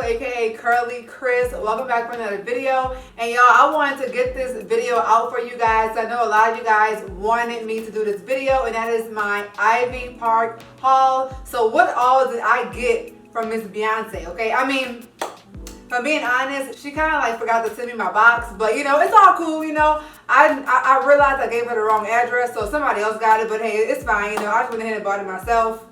aka CurlieCrys. Welcome back for another video. And y'all, I wanted to get this video out for you guys. I know a lot of you guys wanted me to do this video, and that is my Ivy Park haul. So what all did I get from Miss Beyonce? Okay, I mean, if I'm being honest, she kind of like forgot to send me my box, but you know, it's all cool, you know. I realized I gave her the wrong address, so somebody else got it, but hey, it's fine, you know. I just went ahead and bought it myself.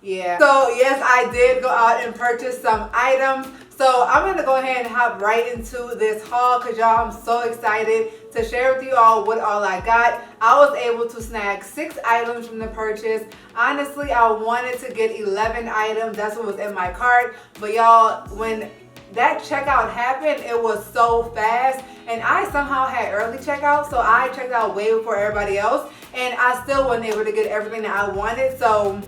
Yeah. So yes, I did go out and purchase some items. So I'm going to go ahead and hop right into this haul because y'all, I'm so excited to share with you all what all I got. I was able to snag 6 items from the purchase. Honestly, I wanted to get 11 items. That's what was in my cart. But y'all, when that checkout happened, it was so fast. And I somehow had early checkout. So I checked out way before everybody else. And I still wasn't able to get everything that I wanted. So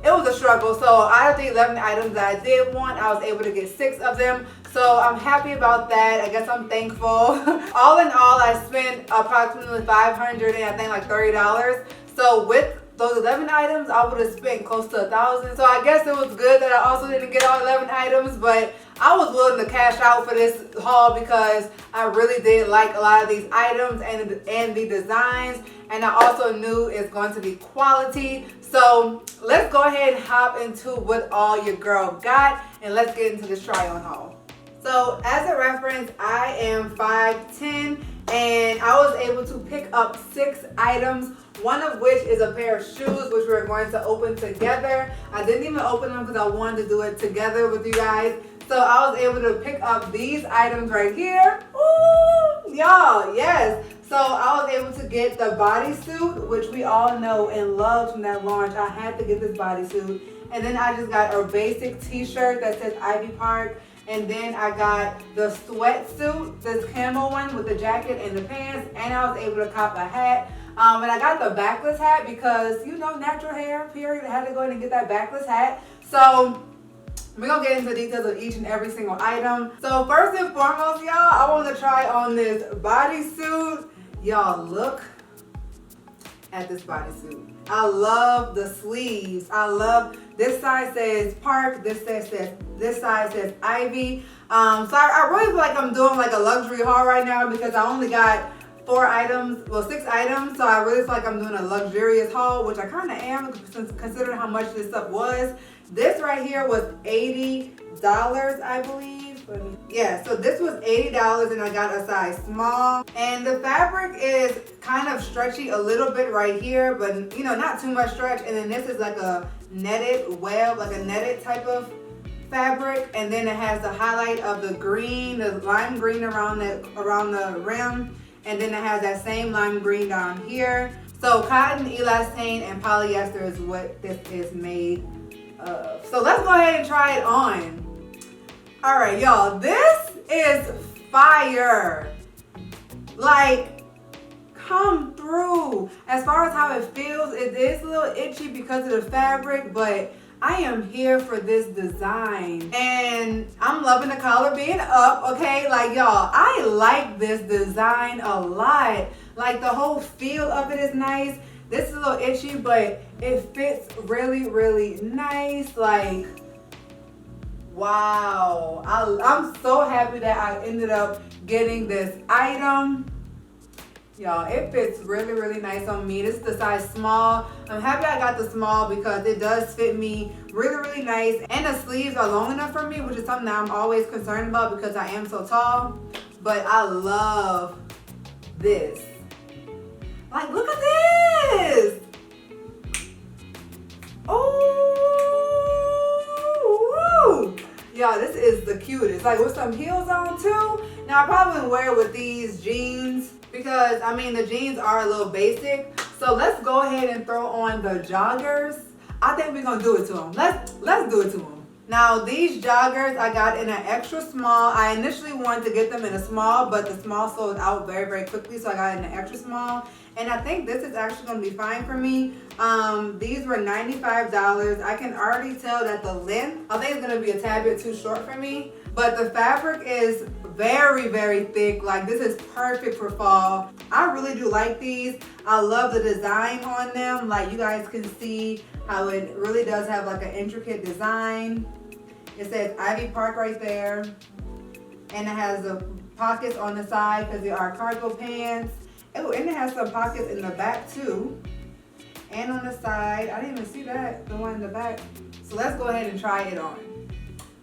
it was a struggle. So out of the 11 items that I did want, I was able to get 6 of them. So I'm happy about that. I guess I'm thankful. All in all, I spent approximately $500 and I think like $30. So with those 11 items, I would have spent close to $1,000. So I guess it was good that I also didn't get all 11 items, but I was willing to cash out for this haul because I really did like a lot of these items and the designs, and I also knew it's going to be quality. So let's go ahead and hop into what all your girl got, and let's get into this try on haul. So as a reference, I am 5'10", and I was able to pick up 6 items, one of which is a pair of shoes, which we're going to open together. I didn't even open them because I wanted to do it together with you guys. So I was able to pick up these items right here. Ooh, y'all, yes. So I was able to get the bodysuit, which we all know and love from that launch. I had to get this bodysuit. And then I just got a basic t-shirt that says Ivy Park. And then I got the sweatsuit, this camo one with the jacket and the pants. And I was able to cop a hat. And I got the backless hat because, you know, natural hair, period. I had to go in and get that backless hat. So we're going to get into the details of each and every single item. So first and foremost, y'all, I want to try on this bodysuit. Y'all, look at this bodysuit. I love the sleeves. I love, this side says Park, this side says Ivy. So I really feel like I'm doing like a luxury haul right now because I only got 4 items, well 6 items, so I really feel like I'm doing a luxurious haul, which I kind of am considering how much this stuff was. This right here was $80, I believe. Yeah, so this was $80 and I got a size small. And the fabric is kind of stretchy a little bit right here, but you know, not too much stretch. And then this is like a netted web, like a netted type of fabric. And then it has the highlight of the green, the lime green around the rim. And then it has that same lime green down here. So cotton, elastane, and polyester is what this is made of. So let's go ahead and try it on. All right, y'all, this is fire. Like, come through. As far as how it feels, it is a little itchy because of the fabric, but I am here for this design. And I'm loving the collar being up, okay? Like, y'all, I like this design a lot. Like, the whole feel of it is nice. This is a little itchy, but it fits really, really nice. Like, wow. I'm so happy that I ended up getting this item. Y'all, it fits really, really nice on me. This is the size small. I'm happy I got the small because it does fit me really, really nice. And the sleeves are long enough for me, which is something that I'm always concerned about because I am so tall. But I love this. Like, look at this. Oh, y'all, this is the cutest. Like with some heels on too. Now I probably wouldn't wear it with these jeans because I mean the jeans are a little basic. So let's go ahead and throw on the joggers. I think we're gonna do it to them. Let's do it to them. Now these joggers I got in an extra small. I initially wanted to get them in a small, but the small sold out very, very quickly, so I got it in an extra small. And I think this is actually going to be fine for me. These were $95. I can already tell that the length, I think it's going to be a tad bit too short for me. But the fabric is very, very thick. Like, this is perfect for fall. I really do like these. I love the design on them. Like, you guys can see how it really does have like an intricate design. It says Ivy Park right there. And it has the pockets on the side because they are cargo pants. Oh, and it has some pockets in the back too. And on the side, I didn't even see that, the one in the back. So let's go ahead and try it on.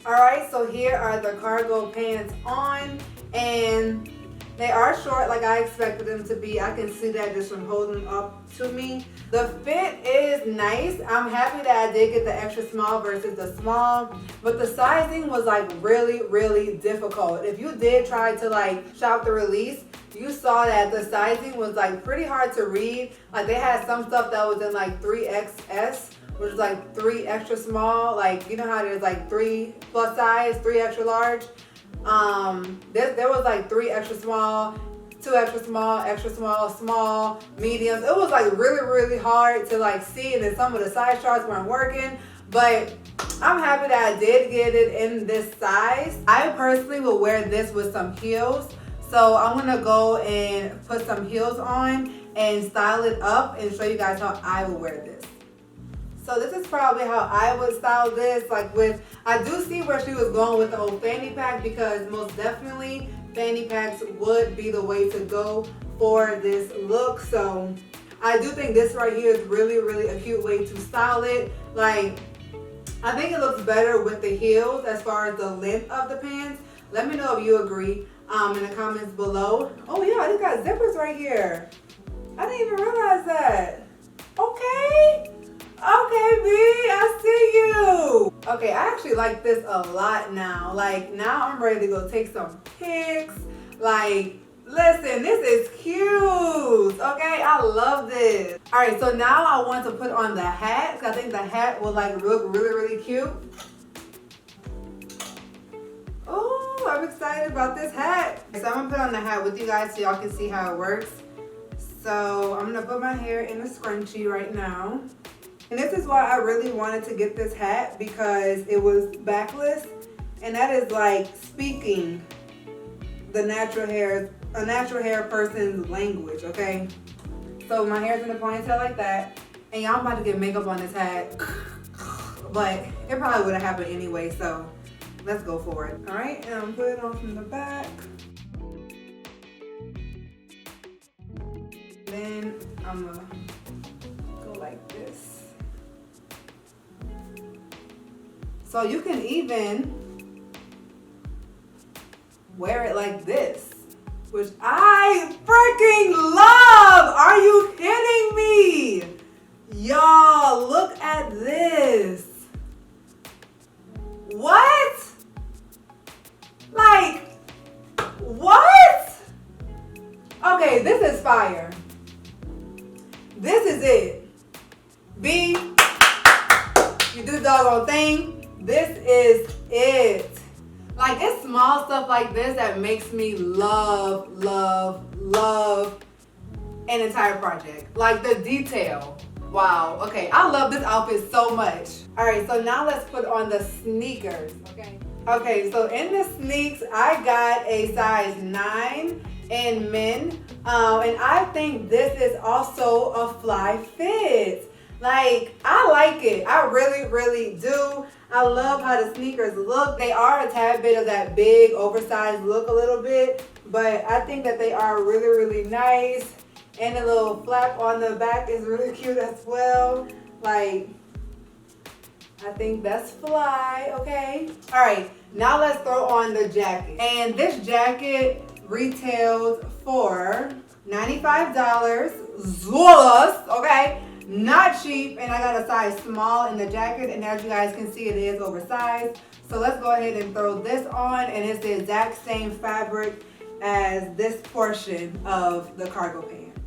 All right, so here are the cargo pants on, and they are short like I expected them to be. I can see that just from holding up to me. The fit is nice. I'm happy that I did get the extra small versus the small, but the sizing was like really, really difficult. If you did try to like shop the release, you saw that the sizing was like pretty hard to read. Like they had some stuff that was in like 3XS, which is like 3 extra small. Like, you know how there's like 3 plus size, 3 extra large? There was like 3 extra small, 2 extra small, small, mediums. It was like really, really hard to like see, and then some of the size charts weren't working. But I'm happy that I did get it in this size. I personally will wear this with some heels. So I'm gonna go and put some heels on and style it up and show you guys how I will wear this. So this is probably how I would style this. Like with, I do see where she was going with the whole fanny pack, because most definitely fanny packs would be the way to go for this look. So I do think this right here is really, really a cute way to style it. Like, I think it looks better with the heels as far as the length of the pants. Let me know if you agree in the comments below. Oh yeah, they got zippers right here. I didn't even realize that. Okay. Okay, B, I see you. Okay, I actually like this a lot now. Like, now I'm ready to go take some pics. Like, listen, this is cute. Okay, I love this. All right, so now I want to put on the hat, because I think the hat will like look really, really cute. Oh, I'm excited about this hat. So I'm gonna put on the hat with you guys so y'all can see how it works. So I'm gonna put my hair in a scrunchie right now. And this is why I really wanted to get this hat, because it was backless, and that is like speaking a natural hair person's language, okay? So my hair's in a ponytail like that, and y'all about to get makeup on this hat, but it probably would have happened anyway, so let's go for it. All right, and I'm putting it on from the back. Then I'm gonna go like this. So you can even wear it like this, which I freaking love. Are you kidding me? Y'all, look at this. What? Like, what? Okay, this is fire. This is it. B, you do the doggone thing. This is it. Like, it's small stuff like this that makes me love, love, love an entire project. Like the detail. Wow. Okay, I love this outfit so much. All right, so now let's put on the sneakers, okay? Okay, so in the sneaks, I got a size 9 in men. And I think this is also a fly fit. Like, I like it. I really, really do. I love how the sneakers look. They are a tad bit of that big, oversized look a little bit, but I think that they are really, really nice. And the little flap on the back is really cute as well. Like, I think that's fly, okay? All right, now let's throw on the jacket. And this jacket retailed for $95, Zolas, okay? Not cheap, and I got a size small in the jacket, and as you guys can see, it is oversized. So let's go ahead and throw this on, and it's the exact same fabric as this portion of the cargo pants.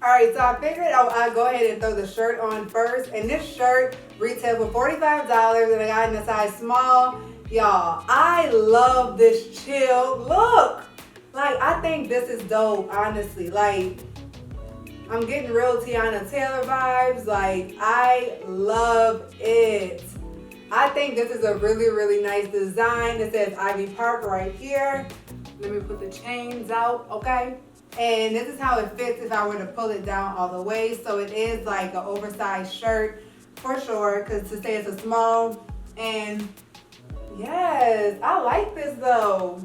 All right, so I figured I'd go ahead and throw the shirt on first, and this shirt retailed for $45, and I got in a size small. Y'all, I love this chill look. Like, I think this is dope, honestly. Like, I'm getting real Tiana Taylor vibes. Like, I love it. I think this is a really, really nice design. It says Ivy Park right here. Let me put the chains out, okay? And this is how it fits if I were to pull it down all the way. So it is like an oversized shirt for sure, because to say it's a small, and Yes, I like this though.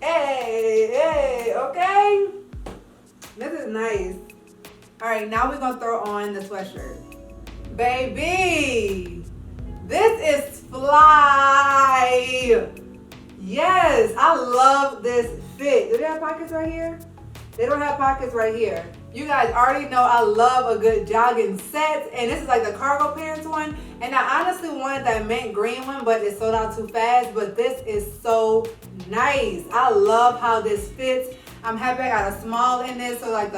Hey, okay. This is nice. All right, now we're gonna throw on the sweatshirt. Baby, this is fly. Yes, I love this fit. Do they have pockets right here? They don't have pockets right here. You guys already know I love a good jogging set, and this is like the cargo pants one. And I honestly wanted that mint green one, but it sold out too fast. But this is so nice. I love how this fits. I'm happy I got a small in this, so like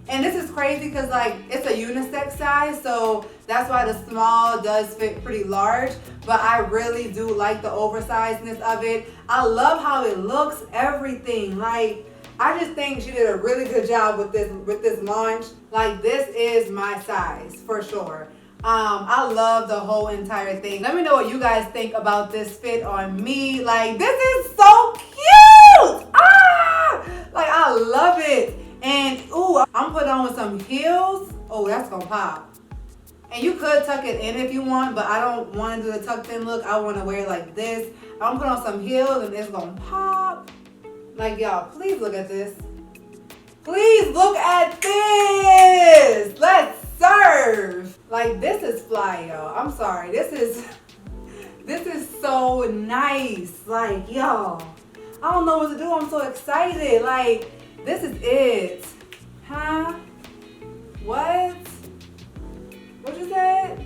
and this is crazy because like it's a unisex size, so that's why the small does fit pretty large. But I really do like the oversizedness of it. I love how it looks, everything. Like, I just think she did a really good job with this launch. Like, this is my size for sure. I love the whole entire thing. Let me know what you guys think about this fit on me. Like, this is so cute. Like, I love it. And ooh, I'm putting on some heels. Oh, that's gonna pop. And you could tuck it in if you want, but I don't want to do the tucked in look. I want to wear it like this. I'm gonna put on some heels and it's gonna pop. Like, y'all, please look at this. Please look at this. Let's serve. Like, this is fly, y'all. I'm sorry. This is so nice. Like, y'all, I don't know what to do. I'm so excited. Like, this is it. Huh? What? What you said?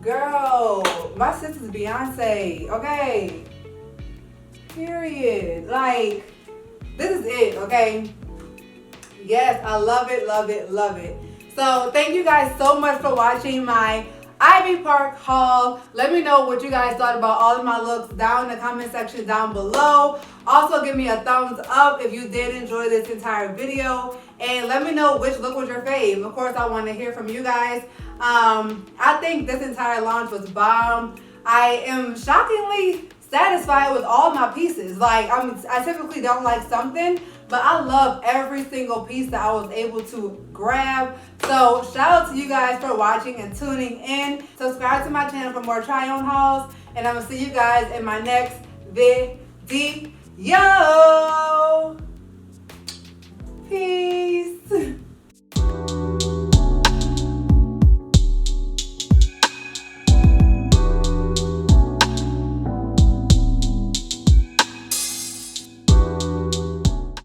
Girl, my sister's Beyonce, okay? Period. Like, this is it, okay? Yes, I love it, love it, love it. So thank you guys so much for watching my Ivy Park haul. Let me know what you guys thought about all of my looks down in the comment section down below. Also, give me a thumbs up if you did enjoy this entire video. And let me know which look was your fave. Of course, I want to hear from you guys. I think this entire launch was bomb. I am shockingly satisfied with all my pieces. Like, I typically don't like something, but I love every single piece that I was able to grab. So shout out to you guys for watching and tuning in. Subscribe to my channel for more try-on hauls, and I'm gonna see you guys in my next video. Peace.